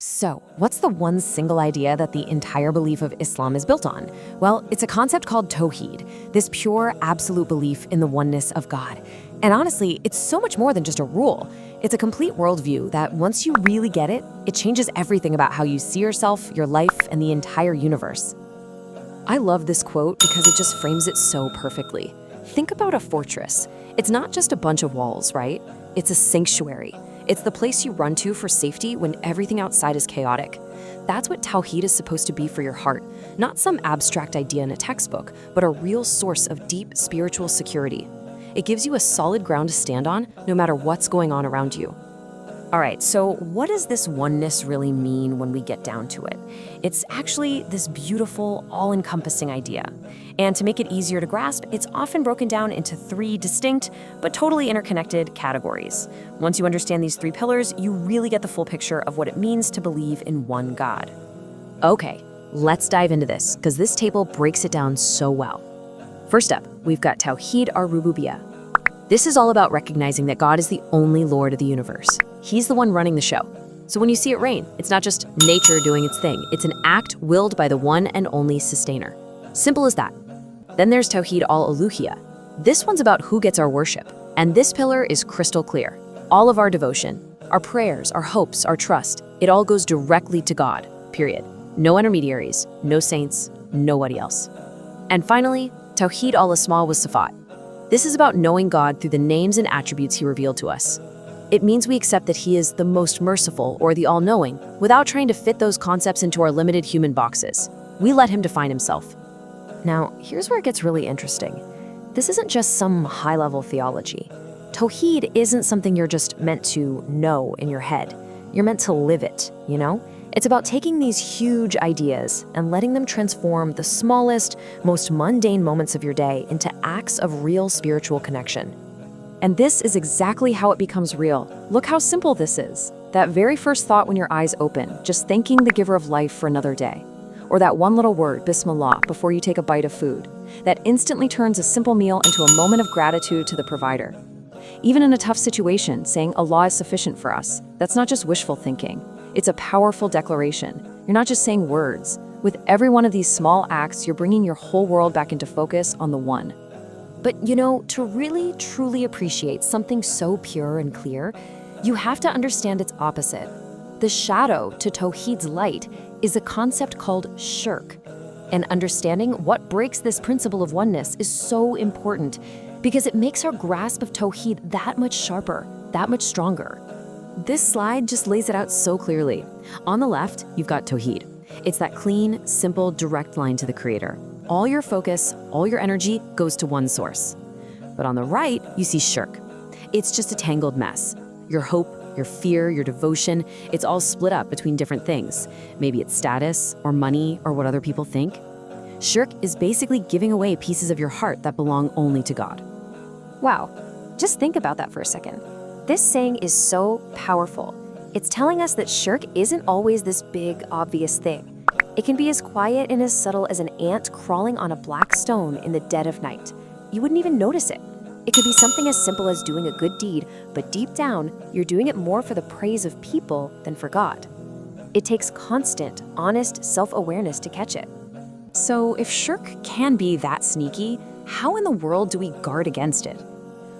So, what's the one single idea that the entire belief of Islam is built on? Well, it's a concept called Tawhid, this pure, absolute belief in the oneness of God. And honestly, it's so much more than just a rule. It's a complete worldview that once you really get it, it changes everything about how you see yourself, your life, and the entire universe. I love this quote because it just frames it so perfectly. Think about a fortress. It's not just a bunch of walls, right? It's a sanctuary. It's the place you run to for safety when everything outside is chaotic. That's what Tawhid is supposed to be for your heart, not some abstract idea in a textbook, but a real source of deep spiritual security. It gives you a solid ground to stand on, no matter what's going on around you. All right, so what does this oneness really mean when we get down to it? It's actually this beautiful, all-encompassing idea. And to make it easier to grasp, it's often broken down into three distinct, but totally interconnected categories. Once you understand these three pillars, you really get the full picture of what it means to believe in one God. Okay, let's dive into this, because this table breaks it down so well. First up, we've got Tawhid or Rububiyyah. This is all about recognizing that God is the only Lord of the universe. He's the one running the show. So when you see it rain, it's not just nature doing its thing. It's an act willed by the one and only sustainer. Simple as that. Then there's Tawhid al-Uluhiyyah. This one's about who gets our worship. And this pillar is crystal clear. All of our devotion, our prayers, our hopes, our trust, it all goes directly to God, period. No intermediaries, no saints, nobody else. And finally, Tawhid al-Asma was Sifat. This is about knowing God through the names and attributes He revealed to us. It means we accept that He is the most merciful or the all-knowing without trying to fit those concepts into our limited human boxes. We let Him define Himself. Now, here's where it gets really interesting. This isn't just some high-level theology. Tawhid isn't something you're just meant to know in your head. You're meant to live it, you know? It's about taking these huge ideas and letting them transform the smallest, most mundane moments of your day into acts of real spiritual connection. And this is exactly how it becomes real. Look how simple this is. That very first thought when your eyes open, just thanking the giver of life for another day. Or that one little word, Bismillah, before you take a bite of food. That instantly turns a simple meal into a moment of gratitude to the provider. Even in a tough situation, saying Allah is sufficient for us, that's not just wishful thinking. It's a powerful declaration. You're not just saying words. With every one of these small acts, you're bringing your whole world back into focus on the one. But you know, to really, truly appreciate something so pure and clear, you have to understand its opposite. The shadow to Tawhid's light is a concept called Shirk. And understanding what breaks this principle of oneness is so important because it makes our grasp of Tawhid that much sharper, that much stronger. This slide just lays it out so clearly. On the left, you've got Tawhid. It's that clean, simple, direct line to the Creator. All your focus, all your energy goes to one source. But on the right, you see Shirk. It's just a tangled mess. Your hope, your fear, your devotion, it's all split up between different things. Maybe it's status, or money, or what other people think. Shirk is basically giving away pieces of your heart that belong only to God. Wow, just think about that for a second. This saying is so powerful. It's telling us that shirk isn't always this big, obvious thing. It can be as quiet and as subtle as an ant crawling on a black stone in the dead of night. You wouldn't even notice it. It could be something as simple as doing a good deed, but deep down, you're doing it more for the praise of people than for God. It takes constant, honest self-awareness to catch it. So if shirk can be that sneaky, how in the world do we guard against it?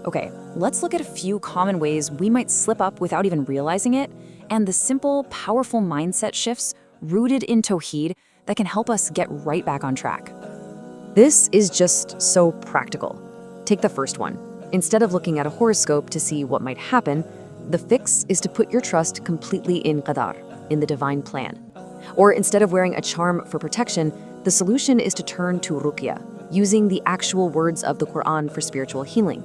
Okay, let's look at a few common ways we might slip up without even realizing it, and the simple, powerful mindset shifts rooted in Tawhid that can help us get right back on track. This is just so practical. Take the first one. Instead of looking at a horoscope to see what might happen, the fix is to put your trust completely in qadar, in the divine plan. Or instead of wearing a charm for protection, the solution is to turn to ruqyah, using the actual words of the Quran for spiritual healing.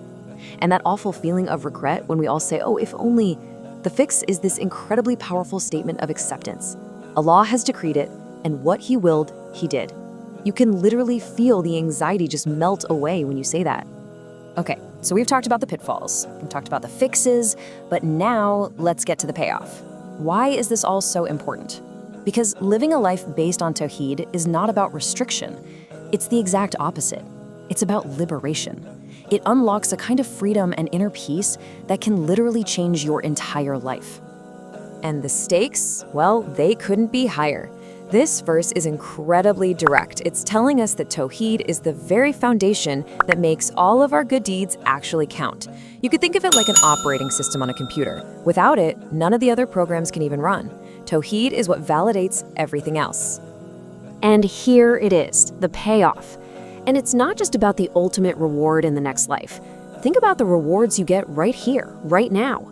And that awful feeling of regret when we all say, oh, if only, the fix is this incredibly powerful statement of acceptance. Allah has decreed it, and what He willed, He did. You can literally feel the anxiety just melt away when you say that. Okay, so we've talked about the pitfalls, we've talked about the fixes, but now let's get to the payoff. Why is this all so important? Because living a life based on Tawhid is not about restriction. It's the exact opposite. It's about liberation. It unlocks a kind of freedom and inner peace that can literally change your entire life. And the stakes, well, they couldn't be higher. This verse is incredibly direct. It's telling us that Tawhid is the very foundation that makes all of our good deeds actually count. You could think of it like an operating system on a computer. Without it, none of the other programs can even run. Tawhid is what validates everything else. And here it is, the payoff. And it's not just about the ultimate reward in the next life. Think about the rewards you get right here, right now.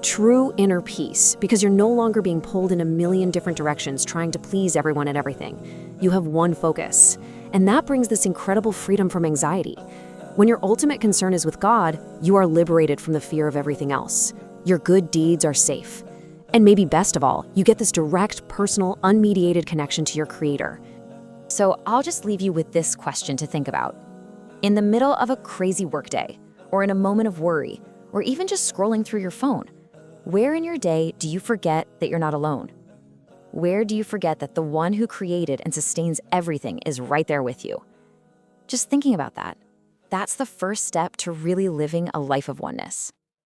True inner peace, because you're no longer being pulled in a million different directions trying to please everyone and everything. You have one focus. And that brings this incredible freedom from anxiety. When your ultimate concern is with God, you are liberated from the fear of everything else. Your good deeds are safe. And maybe best of all, you get this direct, personal, unmediated connection to your Creator. So I'll just leave you with this question to think about. In the middle of a crazy workday, or in a moment of worry, or even just scrolling through your phone, where in your day do you forget that you're not alone? Where do you forget that the one who created and sustains everything is right there with you? Just thinking about that, that's the first step to really living a life of oneness.